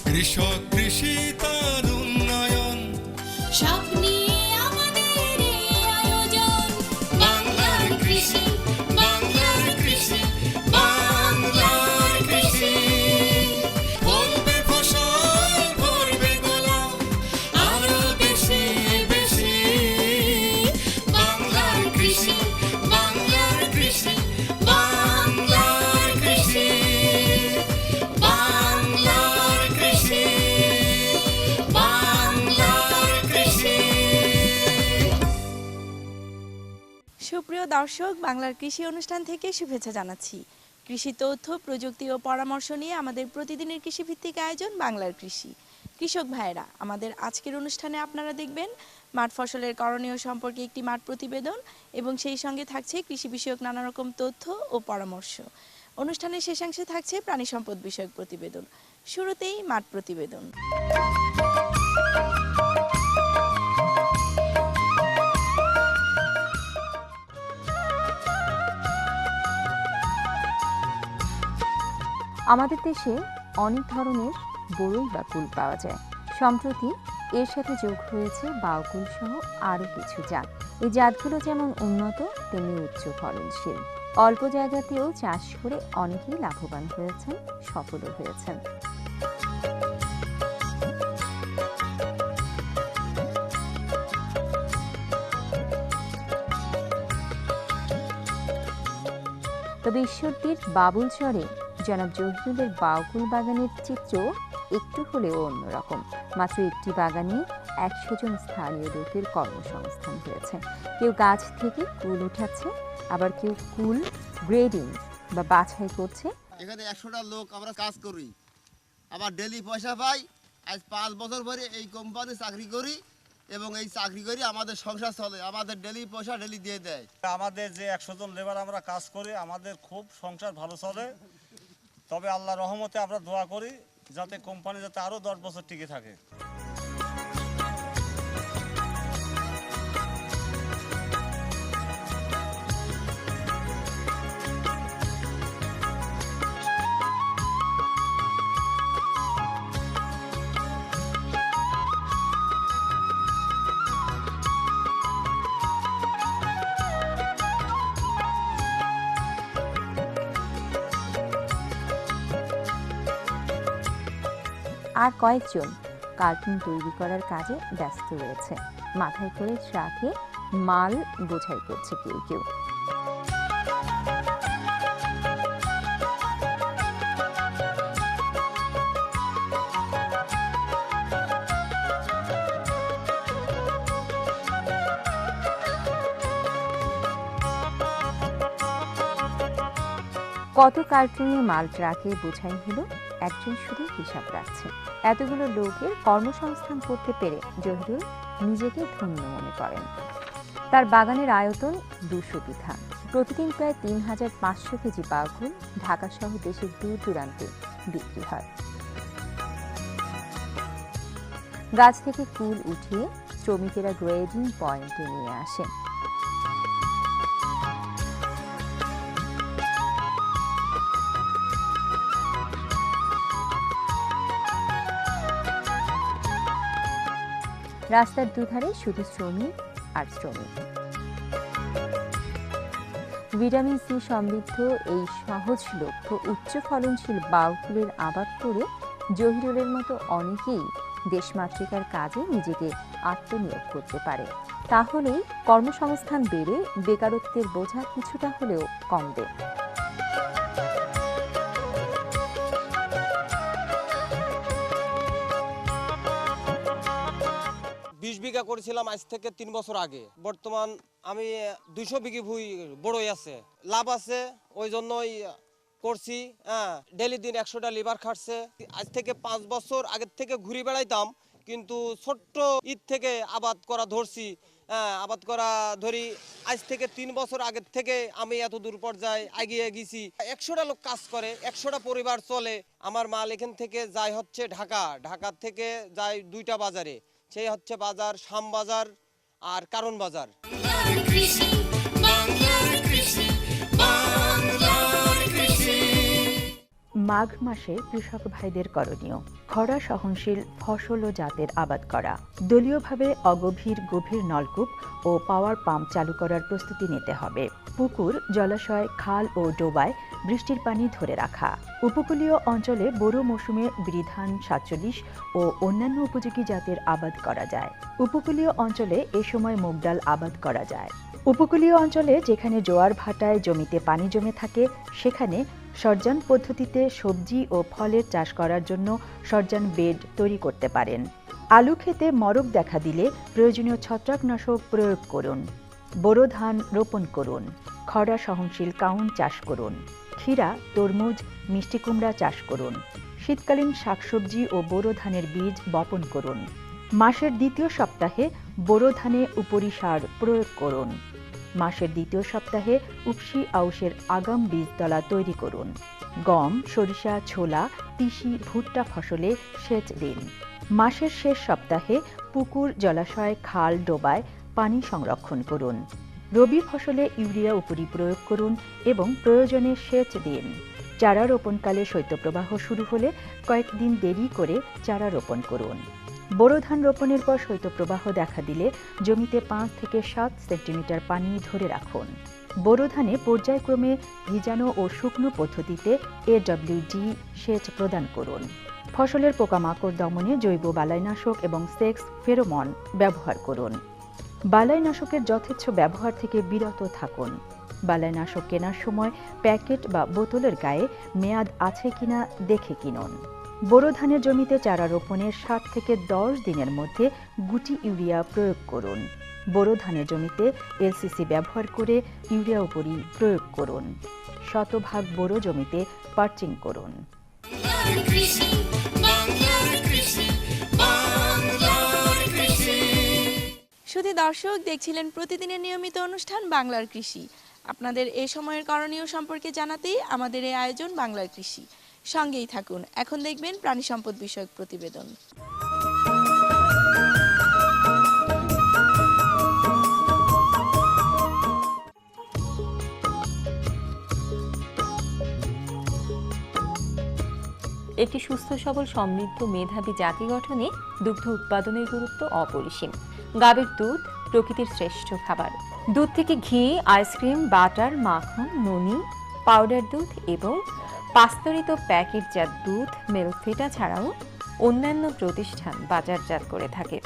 কৃষক কৃষি তার উন্নয়ন সব নিয়ে আমাদের এই আয়োজন। বাংলার কৃষি, বাংলার কৃষি, বাংলার কৃষি। ফলবে ফসল ভরবে গোলা আরো বেশি বেশি। বাংলার কৃষি, বাংলার কৃষি, বাংলার কৃষি, বাংলার কৃষি, বাংলার কৃষি। সুপ্রিয় দর্শক, বাংলার কৃষি অনুষ্ঠান থেকে শুভেচ্ছা জানাচ্ছি। কৃষি তথ্য, প্রযুক্তি ও পরামর্শ নিয়ে আমাদের প্রতিদিনের কৃষিভিত্তিক আয়োজন বাংলার কৃষি। কৃষক ভাইরা, আমাদের আজকের অনুষ্ঠানে আপনারা দেখবেন মাঠ ফসলের করণীয় সম্পর্কে একটি মাঠ প্রতিবেদন এবং সেই সঙ্গে থাকছে কৃষি বিষয়ক নানা রকম তথ্য ও পরামর্শ। অনুষ্ঠানের শেষাংশে থাকছে প্রাণী সম্পদ বিষয়ক প্রতিবেদন। শুরুতেই মাঠ প্রতিবেদন। আমাদের দেশে অনেক ধরনের বড়ই বা কুল পাওয়া যায়। সম্প্রতি এর সাথে যোগ হয়েছে বাউকুল সহ আরও কিছু জাত। এই জাতগুলো যেমন উন্নত তেমনি উচ্চ ফলনশীল। অল্প জায়গাতেও চাষ করে অনেকেই লাভবান হয়েছেন, সফলও হয়েছেন। তবে ঈশ্বরদীর বাবুলচরে জনাব জহিরুলের বাউকুল বাগানের চিত্র একটু হলেও অন্যরকম। মাত্র একটি বাগানে 100 জন স্থানীয় লোকের কর্মসংস্থান হয়েছে। কেউ গাছ থেকে কুল উঠাচ্ছে, আবার কেউ কুল গ্রেডিং বা বাছাই করছে। এখানে 100টা লোক আমরা কাজ করি, আমার ডেলি পয়সা পাই। আজ 5 বছর ধরে এই কোম্পানি চাকরি করি এবং এই চাকরি করি আমাদের সংসার চলে। আমাদের ডেলি পয়সা ডেলি দিয়ে দেয়। আমাদের যে 100 জন লেবার আমরা কাজ করি, আমাদের খুব সংসার ভালো চলে। তবে আল্লাহ রহমতে আমরা দোয়া করি যাতে কোম্পানি যাতে আরো 10 বছর টিকে থাকে। আর কয়েকজন কার্টুন তৈরি করার কাজে ব্যস্ত রয়েছে। মাথায় করে ট্রাকে মাল বোঝাই করছে কেউ কেউ। কত কার্টুনে মাল ট্রাকে বোঝাই হলো, একজন শুধু হিসাব রাখছে। এতগুলো লোকের কর্মসংস্থান করতে পেরে জহিরুল নিজেকে ধন্য মনে করেন। তার বাগানের আয়তন 200 বিঘা। প্রতিদিন প্রায় 3500 কেজি বাউকুল ঢাকা সহ দেশের দূর দূরান্তে বিক্রি হয়। গাছ থেকে কুল উঠিয়ে শ্রমিকেরা গ্রেডিং পয়েন্টে নিয়ে আসেন। রাস্তার দুধারে শুধু শ্রমিক আর শ্রমিক। ভিটামিন সি সমৃদ্ধ এই সহজলভ্য উচ্চ ফলনশীল বাউকুলের আবাদ করে জহিরুলের মতো অনেকেই দেশমাতৃকার কাজে নিজেকে আত্মনিয়োগ করতে পারে। তাহলেই কর্মসংস্থান বেড়ে বেকারত্বের বোঝা কিছুটা হলেও কমবে। 20 বিঘা করেছিলাম আজ থেকে 3 বছর আগে। বর্তমান আমি 200 বিঘি ভুঁই বড়ই আছে, লাভ আছে, ওই জন্যই করছি। ডেলি দিন 100টা লিভার খাটছে। আজ থেকে 5 বছর আগের থেকে ঘুরে বেড়াইতাম, কিন্তু ছোট্ট ঈদ থেকে আবাদ করা ধরছি। আবাদ করা ধরি আজ থেকে 3 বছর আগের থেকে আমি এত দূর পর্যায়ে এগিয়ে গেছি। 100টা লোক কাজ করে, 100টা পরিবার চলে। আমার মাল এখান থেকে যায় হচ্ছে ঢাকা, ঢাকা থেকে যায় 2টা বাজারে। সেই হচ্ছে বাজার শ্যামবাজার আর কারণ বাজার। মাঘ মাসে কৃষক ভাইদের করণীয় খরা সহনশীল ফসল ও জাতের আবাদ করা, দলীয়ভাবে গভীর নলকূপ ও পাওয়ার পাম্প চালু করার প্রস্তুতি নিতে হবে। পুকুর, জলাশয়, খাল ও ডোবায় বৃষ্টির পানি ধরে রাখা। উপকূলীয় অঞ্চলে বোরো মৌসুমে বিধান 47 ও অন্যান্য উপযোগী জাতের আবাদ করা যায়। উপকূলীয় অঞ্চলে এ সময় মুগ ডাল আবাদ করা যায়। উপকূলীয় অঞ্চলে যেখানে জোয়ার ভাটায় জমিতে পানি জমে থাকে সেখানে সরজান পদ্ধতিতে সবজি ও ফলের চাষ করার জন্য সরজান বেড তৈরি করতে পারেন। আলু ক্ষেতে মরক দেখা দিলে প্রয়োজনীয় ছত্রাকনাশক প্রয়োগ করুন। বোরো ধান রোপণ করুন। খরা সহনশীল কাউন চাষ করুন। ক্ষীরা, তরমুজ, মিষ্টি কুমড়া চাষ করুন। শীতকালীন শাকসবজি ও বোরো ধানের বীজ বপন করুন। মাসের দ্বিতীয় সপ্তাহে বোরো ধানে উপরি সার প্রয়োগ করুন। মাসের দ্বিতীয় সপ্তাহে উপসি আউশের আগাম বীজতলা তৈরি করুন। গম, সরিষা, ছোলা, তিসি, ভুট্টা ফসলে সেচ দিন। মাসের শেষ সপ্তাহে পুকুর, জলাশয়, খাল, ডোবায় পানি সংরক্ষণ করুন। রবি ফসলে ইউরিয়া উপরি প্রয়োগ করুন এবং প্রয়োজনে সেচ দিন। চারা রোপণকালে শৈত্যপ্রবাহ শুরু হলে কয়েকদিন দেরি করে চারা রোপণ করুন। বোরো ধান রোপণের পর শৈত্যপ্রবাহ দেখা দিলে জমিতে 5 থেকে 7 সেন্টিমিটার পানি ধরে রাখুন। বোরো ধানে পর্যায়ক্রমে ভিজানো ও শুকনো পদ্ধতিতে AWD সেচ প্রদান করুন। ফসলের পোকামাকড় দমনে জৈব বালাইনাশক এবং সেক্স ফেরোমন ব্যবহার করুন। বালাইনাশকের যথেচ্ছ ব্যবহার থেকে বিরত থাকুন। বালাইনাশক কেনার সময় প্যাকেট বা বোতলের গায়ে মেয়াদ আছে কিনা দেখে কিনুন। বোরো ধানের জমিতে চারা রোপণের 7 থেকে 10 দিনের মধ্যে গুটি ইউরিয়া প্রয়োগ করুন। বোরো ধানের জমিতে LCC ব্যবহার করে ইউরিয়া উপরি প্রয়োগ করুন। শতভাগ বোরো জমিতে পার্চিং করুন। বাংলার কৃষি, বাংলার কৃষি, বাংলার কৃষি। শুধু দর্শক দেখছিলেন প্রতিদিনের নিয়মিত অনুষ্ঠান বাংলার কৃষি। আপনাদের এই সময়ের করণীয় সম্পর্কে জানাতেই আমাদের এই আয়োজন বাংলার কৃষি। সঙ্গেই থাকুন। এখন দেখবেন প্রাণী সম্পদ বিষয়ক প্রতিবেদন। একটি সুস্থ সবল সমৃদ্ধ মেধাবী জাতি গঠনে দুগ্ধ উৎপাদনের গুরুত্ব অপরিসীম। গাভীর দুধ প্রকৃতির শ্রেষ্ঠ খাবার। দুধ থেকে ঘি, আইসক্রিম, বাটার, মাখন, ননি, পাউডার দুধ এবং পাস্তুরিত প্যাকেটজাত দুধ, মিল্কভিটা ছাড়াও অন্যান্য প্রতিষ্ঠান বাজারজাত করে থাকে।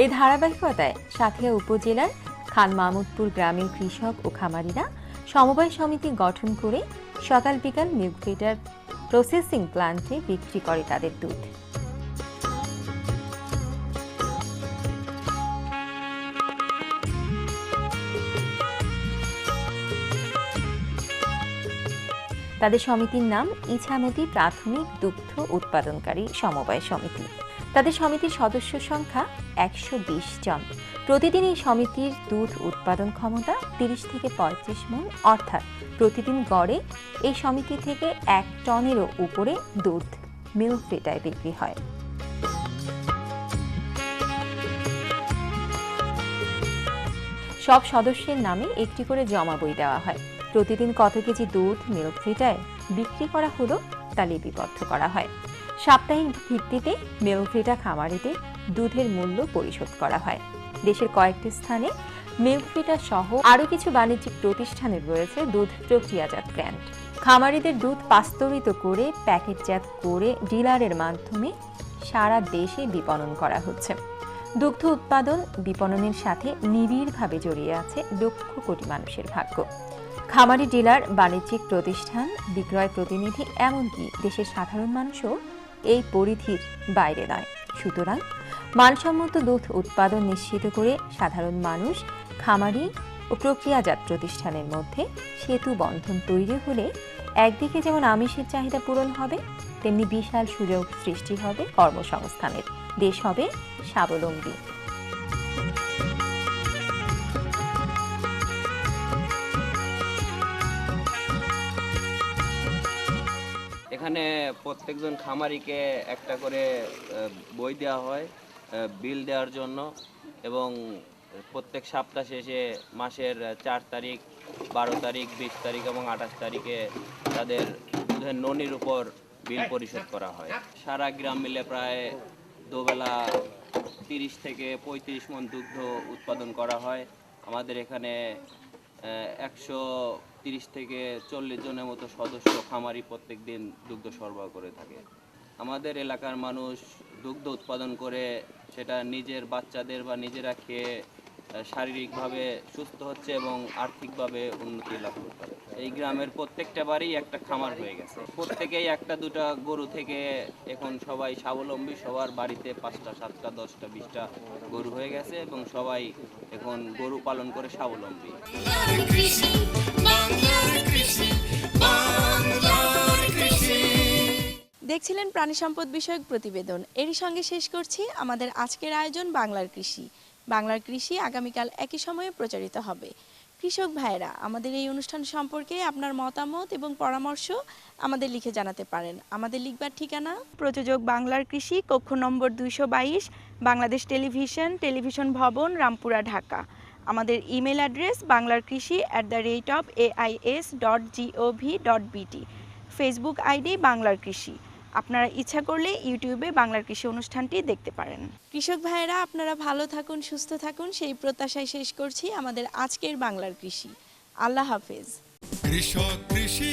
এই ধারাবাহিকতায় সাঁথিয়া উপজেলার খান মাহমুদপুর গ্রামের কৃষক ও খামারিরা সমবায় সমিতি গঠন করে সকাল বিকাল মিল্কভিটার প্রসেসিং প্ল্যান্টে বিক্রি করে তাদের দুধ। তাদের সমিতির নাম ইছামতি প্রাথমিক দুগ্ধ উৎপাদনকারী সমবায় সমিতি। তাদের সমিতির সদস্য সংখ্যা 120 জন। প্রতিদিন এই সমিতির দুধ উৎপাদন ক্ষমতা 30 থেকে 35 মণ, অর্থাৎ প্রতিদিন গড়ে এই সমিতি থেকে 1 টনেরও উপরে দুধ মিল্কভিটায় বিক্রি হয়। সব সদস্যের নামে একটি করে জমা বই দেওয়া হয়। প্রতিদিন কত কেজি দুধ মিল্কভিটায় বিক্রি করা হলো তা লিপিবদ্ধ করা হয়। সাপ্তাহিক ভিত্তিতে মিল্কভিটা খামারিদের দুধের মূল্য পরিশোধ করা হয়। দেশের কয়েকটি স্থানে মিল্কভিটা সহ আরও কিছু বাণিজ্যিক প্রতিষ্ঠানের রয়েছে দুধ প্রক্রিয়াজাত প্ল্যান্ট। খামারিদের দুধ পাস্তুরিত করে প্যাকেটজাত করে ডিলারের মাধ্যমে সারা দেশে বিপণন করা হচ্ছে। দুগ্ধ উৎপাদন বিপণনের সাথে নিবিড়ভাবে জড়িয়ে আছে লক্ষ কোটি মানুষের ভাগ্য। খামারি, ডিলার, বাণিজ্যিক প্রতিষ্ঠান, বিক্রয় প্রতিনিধি, এমনকি দেশের সাধারণ মানুষও এই পরিধির বাইরে নয়। সুতরাং মানসম্মত দুধ উৎপাদন নিশ্চিত করে সাধারণ মানুষ, খামারি ও প্রক্রিয়াজাত প্রতিষ্ঠানের মধ্যে সেতু বন্ধন তৈরি হলে একদিকে যেমন আমিষের চাহিদা পূরণ হবে, তেমনি বিশাল সুযোগ সৃষ্টি হবে কর্মসংস্থানের। দেশ হবে স্বাবলম্বী। এখানে প্রত্যেকজন খামারিকে একটা করে বই দেওয়া হয় বিল দেওয়ার জন্য, এবং প্রত্যেক সপ্তাহ শেষে মাসের 4 তারিখ, 12 তারিখ, 20 তারিখ এবং 28 তারিখে তাদের দুধের ননির উপর বিল পরিশোধ করা হয়। সারা গ্রাম মিলে প্রায় দুবেলা 30 থেকে 35 মণ দুগ্ধ উৎপাদন করা হয়। আমাদের এখানে 130 থেকে 40 জনের মতো সদস্য খামারি প্রত্যেক দিন দুগ্ধ সরবরাহ করে থাকে। আমাদের এলাকার মানুষ দুগ্ধ উৎপাদন করে সেটা নিজের বাচ্চাদের বা নিজেরা খেয়ে শারীরিকভাবে সুস্থ হচ্ছে এবং আর্থিকভাবে উন্নতি লাভ করতে। এই গ্রামের প্রত্যেকটা বাড়ি একটা খামার হয়ে গেছে। প্রত্যেকেই একটা দুটা গরু থেকে এখন সবাই স্বাবলম্বী। সবার বাড়িতে 5টা 7টা 10টা 20টা গরু হয়ে গেছে এবং সবাই এখন গরু পালন করে স্বাবলম্বী। বাংলার কৃষি, বাংলার কৃষি, বাংলার কৃষি। দেখছিলেন প্রাণী সম্পদ বিষয়ক প্রতিবেদন। এরই সঙ্গে শেষ করছি আমাদের আজকের আয়োজন বাংলার কৃষি। বাংলার কৃষি আগামীকাল একই সময়ে প্রচারিত হবে। কৃষক ভাইরা, আমাদের এই অনুষ্ঠান সম্পর্কে আপনার মতামত এবং পরামর্শ আমাদের লিখে জানাতে পারেন। আমাদের লিখবার ঠিকানা প্রযোজক বাংলার কৃষি, কক্ষ নম্বর 222, বাংলাদেশ টেলিভিশন ভবন, রামপুরা, ঢাকা। আমাদের email address banglarkrishi@ais.gov.bt। Facebook ID বাংলার কৃষি। আপনারা ইচ্ছা করলে ইউটিউবে বাংলার কৃষি অনুষ্ঠানটি দেখতে পারেন। কৃষক ভাইয়েরা, আপনারা ভালো থাকুন, সুস্থ থাকুন, সেই প্রত্যাশায় শেষ করছি আমাদের আজকের বাংলার কৃষি। আল্লাহ হাফেজ। কৃষক কৃষি